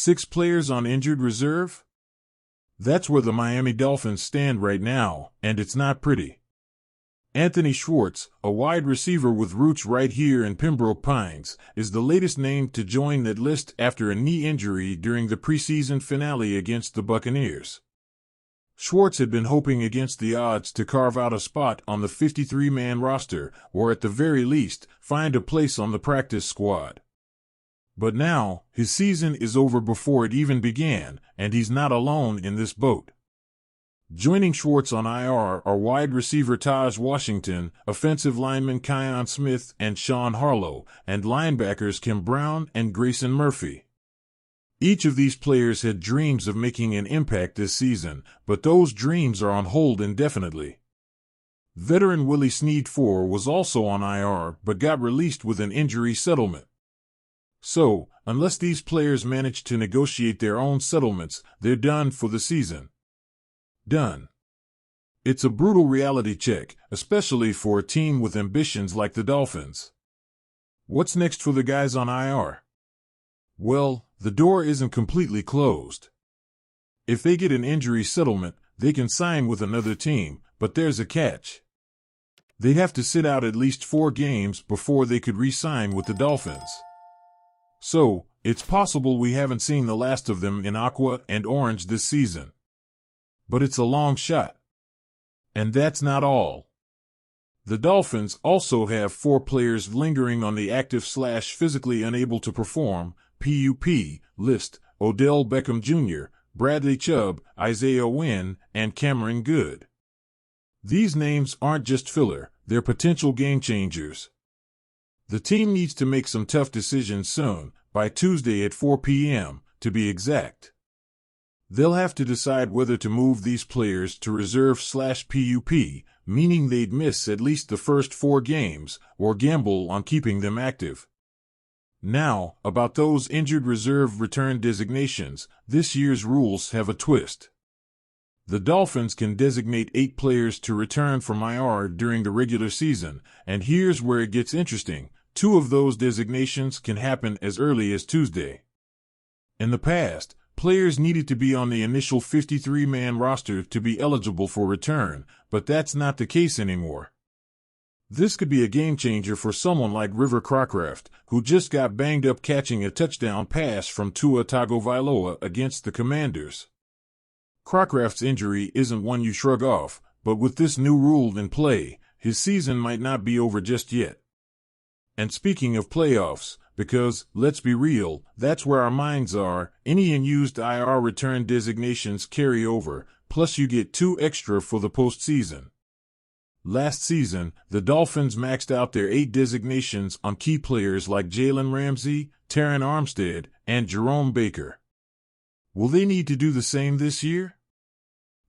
6 players on injured reserve? That's where the Miami Dolphins stand right now, and it's not pretty. Anthony Schwartz, a wide receiver with roots right here in Pembroke Pines, is the latest name to join that list after a knee injury during the preseason finale against the Buccaneers. Schwartz had been hoping against the odds to carve out a spot on the 53-man roster, or at the very least, find a place on the practice squad. But now, his season is over before it even began, and he's not alone in this boat. Joining Schwartz on IR are wide receiver Taj Washington, offensive lineman Kion Smith and Sean Harlow, and linebackers Kim Brown and Grayson Murphy. Each of these players had dreams of making an impact this season, but those dreams are on hold indefinitely. Veteran Willie Snead IV was also on IR but got released with an injury settlement. So, unless these players manage to negotiate their own settlements, they're done for the season. Done. It's a brutal reality check, especially for a team with ambitions like the Dolphins. What's next for the guys on IR? Well, the door isn't completely closed. If they get an injury settlement, they can sign with another team, but there's a catch. They'd have to sit out at least 4 games before they could re-sign with the Dolphins. So, it's possible we haven't seen the last of them in aqua and orange this season. But it's a long shot. And that's not all. The Dolphins also have 4 players lingering on the active/physically unable to perform (PUP) list: Odell Beckham Jr., Bradley Chubb, Isaiah Wynn, and Cameron Good. These names aren't just filler, they're potential game changers. The team needs to make some tough decisions soon, by Tuesday at 4 p.m., to be exact. They'll have to decide whether to move these players to reserve/PUP, meaning they'd miss at least the first 4 games, or gamble on keeping them active. Now, about those injured reserve return designations, this year's rules have a twist. The Dolphins can designate 8 players to return from IR during the regular season, and here's where it gets interesting. 2 of those designations can happen as early as Tuesday. In the past, players needed to be on the initial 53-man roster to be eligible for return, but that's not the case anymore. This could be a game-changer for someone like River Cracraft, who just got banged up catching a touchdown pass from Tua Tagovailoa against the Commanders. Cracraft's injury isn't one you shrug off, but with this new rule in play, his season might not be over just yet. And speaking of playoffs, because, let's be real, that's where our minds are, any unused IR return designations carry over, plus you get 2 extra for the postseason. Last season, the Dolphins maxed out their 8 designations on key players like Jalen Ramsey, Terron Armstead, and Jerome Baker. Will they need to do the same this year?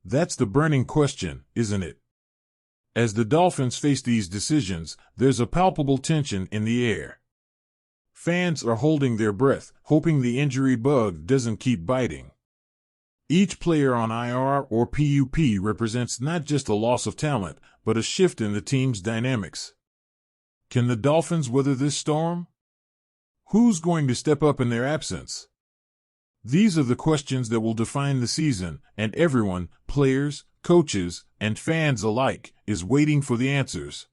That's the burning question, isn't it? As the Dolphins face these decisions, there's a palpable tension in the air. Fans are holding their breath, hoping the injury bug doesn't keep biting. Each player on IR or PUP represents not just a loss of talent, but a shift in the team's dynamics. Can the Dolphins weather this storm? Who's going to step up in their absence? These are the questions that will define the season, and everyone, players, coaches, and fans alike, is waiting for the answers.